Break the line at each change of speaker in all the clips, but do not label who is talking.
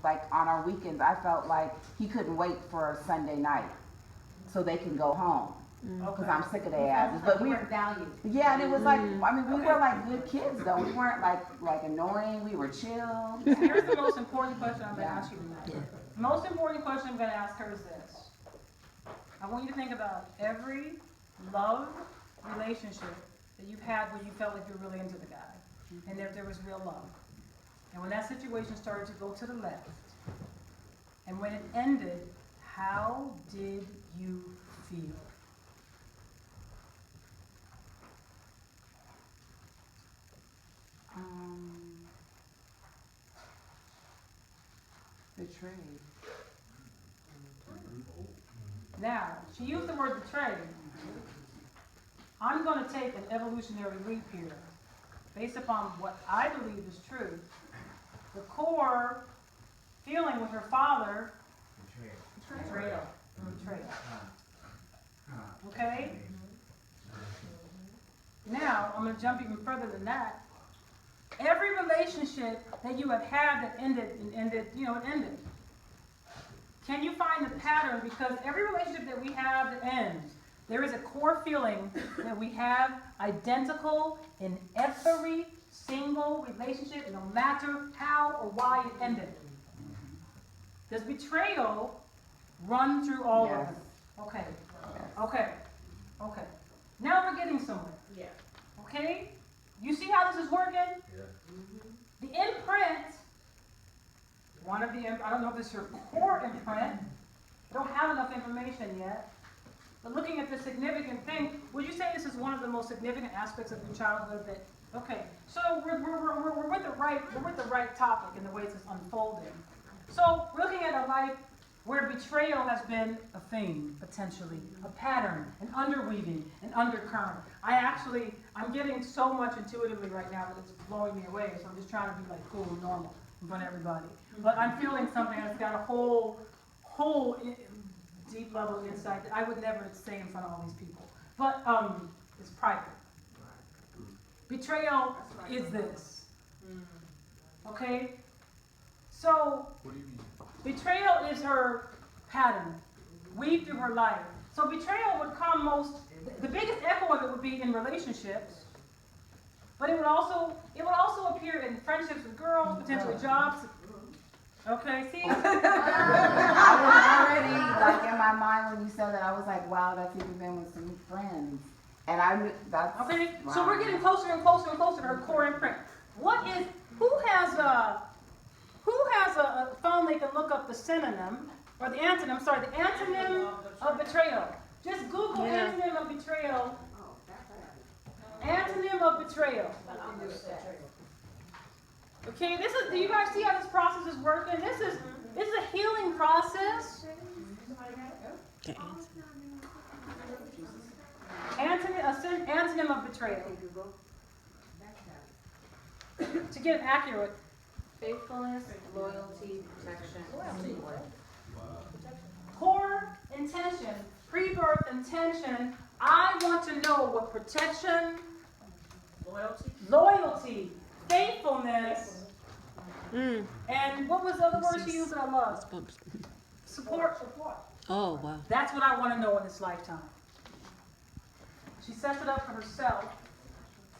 like on our weekends, I felt like he couldn't wait for Sunday night so they can go home. Because I'm sick of their asses. But we were
valued.
Yeah, and it was like, I mean, we were like good kids though. We weren't like annoying. We were chill.
Here's the most important question I'm going to
Yeah.
ask you tonight. The most important question I'm going to ask her is this. I want you to think about every love relationship that you've had where you felt like you were really into the guy, and there was real love. And when that situation started to go to the left, and when it ended, how did you feel?
Betrayed.
Now, she used the word betray. I'm going to take an evolutionary leap here. Based upon what I believe is true, the core feeling with her father, betrayal. Betrayal. Okay? Now, I'm going to jump even further than that. Every relationship that you have had that ended, it ended. Can you find the pattern? Because every relationship that we have that ends, there is a core feeling that we have identical in every single relationship, no matter how or why it ended. Does betrayal run through all of them? Okay. Okay. Now we're getting somewhere.
Yeah.
Okay? You see how this is working?
Yeah.
The imprint, I don't know if this is your core imprint. I don't have enough information yet. But looking at the significant thing, would you say this is one of the most significant aspects of your childhood? Okay, so we're with the right topic in the way it's unfolding. So we're looking at a life where betrayal has been a theme, potentially, a pattern, an underweaving, an undercurrent. I'm getting so much intuitively right now that it's blowing me away, so I'm just trying to be like cool and normal in front of everybody. But I'm feeling something that's got a whole deep level of insight that I would never say in front of all these people. But it's private. Betrayal is this. Okay? So,
What do you mean?
betrayal is her pattern, weave through her life. So betrayal would come the biggest echo of it would be in relationships, but it would also appear in friendships with girls, potentially jobs. Okay, see?
I was already like in my mind when you said that. I was like, wow, that's even been with some friends, and I knew that's
Okay,
wow.
so we're getting closer and closer and closer to her core imprint. Who has a phone they can look up the synonym, or the antonym of betrayal? Just Google antonym of betrayal. Antonym of betrayal. Okay, do you guys see how this process is working? This is a healing process. Antonym of betrayal. To get it accurate.
Faithfulness, loyalty, protection.
Core intention, pre-birth intention. I want to know what protection, loyalty, faithfulness, and what was the other word she used that I love? Support.
Oh, wow.
That's what I want to know in this lifetime. She sets it up for herself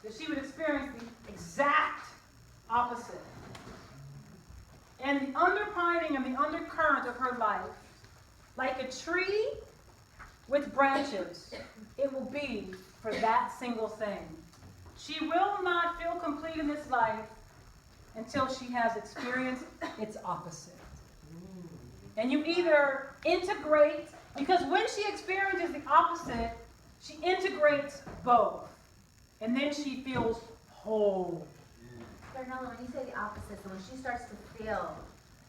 that she would experience the exact opposite. And the underpinning and the undercurrent of her life, like a tree with branches, it will be for that single thing. She will not feel complete in this life until she has experienced its opposite. And you either integrate, because when she experiences the opposite, she integrates both. And then she feels whole.
Fernella, when you say the opposite, so when she starts to feel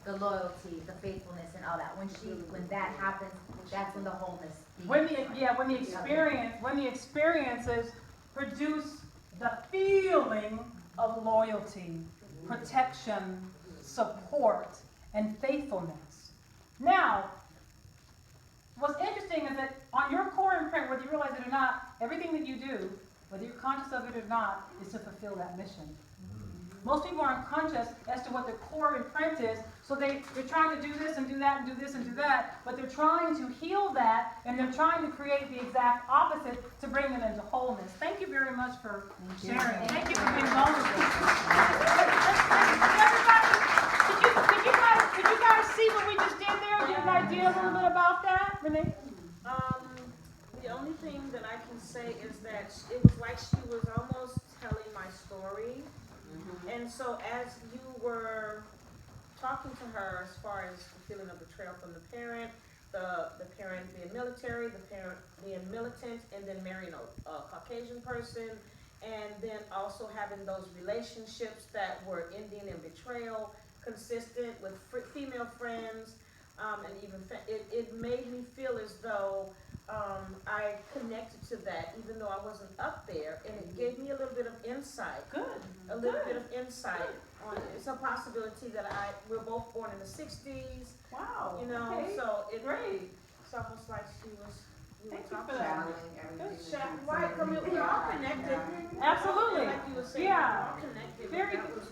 the loyalty, the faithfulness, and all that, when that happens, that's when the wholeness begins.
When the experiences produce the feeling of loyalty, protection, support, and faithfulness. Now, what's interesting is that on your core imprint, whether you realize it or not, everything that you do, whether you're conscious of it or not, is to fulfill that mission. Most people aren't conscious as to what their core imprint is, so they're trying to do this and do that and do this and do that, but they're trying to heal that, and they're trying to create the exact opposite to bring them into wholeness. Thank you very much for sharing. Thank you for being vulnerable. Did you guys see what we just did there? Get an idea a little bit about that, Renee?
The only thing that I can say is that it was like she was almost telling my story. And so as you were talking to her as far as the feeling of betrayal from the parent being military, the parent being militant, and then marrying a Caucasian person, and then also having those relationships that were ending in betrayal, consistent with female friends, and even it made me feel as though I connected to that, even though I wasn't up there, and it gave me a little bit of insight. A little bit of insight on it. It's a possibility that we're both born in the 60s.
Wow.
You know,
Okay.
so it's
Great.
almost like you were
Thank you
talking
for that.
about. Right, I mean, we're all connected.
Absolutely.
Like you were saying,
Yeah.
we're all connected.
Very
That
good.
was,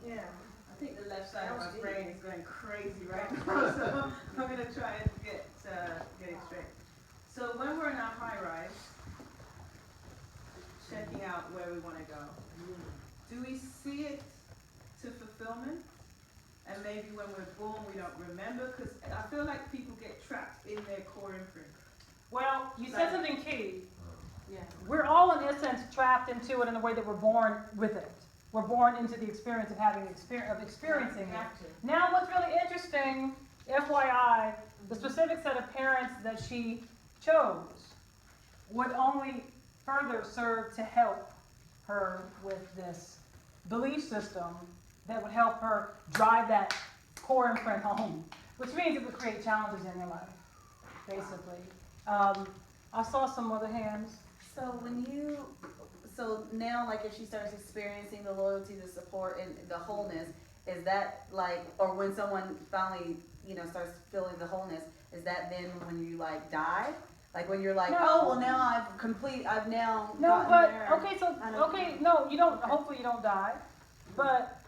Yeah, I think the left side of my brain is going crazy right now, so I'm gonna try and get it straight. So when we're in our high rise, checking out where we want to go, do we see it to fulfillment? And maybe when we're born, we don't remember, because I feel like people get trapped in their core imprint.
Well, you said something key.
Yeah.
We're all, in essence, trapped into it in the way that we're born with it. We're born into the experience of experiencing it. Now, what's really interesting, FYI, the specific set of parents that she chose would only further serve to help her with this belief system that would help her drive that core imprint home, which means it would create challenges in your life, basically. I saw some other hands.
So now, like, if she starts experiencing the loyalty, the support, and the wholeness, is that like, or when someone finally, starts feeling the wholeness, is that then when you like die? Like when you're like,
No.
oh, well now I've now
No,
gotten
but,
there.
okay, so,
I don't-
okay, no, you don't, hopefully you don't die. But,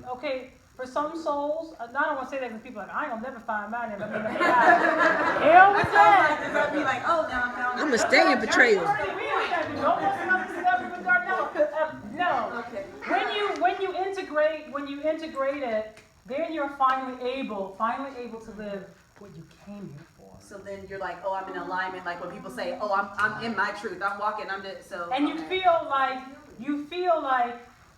okay, for some souls, I don't want to say that because people are like, I ain't gonna never find mine. But hell with that.
Does that be like, oh, now I'm found
I'ma stay in betrayal.
No.
Okay.
When you integrate it, then you're finally able to live what you came here for.
So then you're like, oh, I'm in alignment. Like when people say, oh, I'm in my truth. I'm walking. I'm just so.
And you
okay.
feel like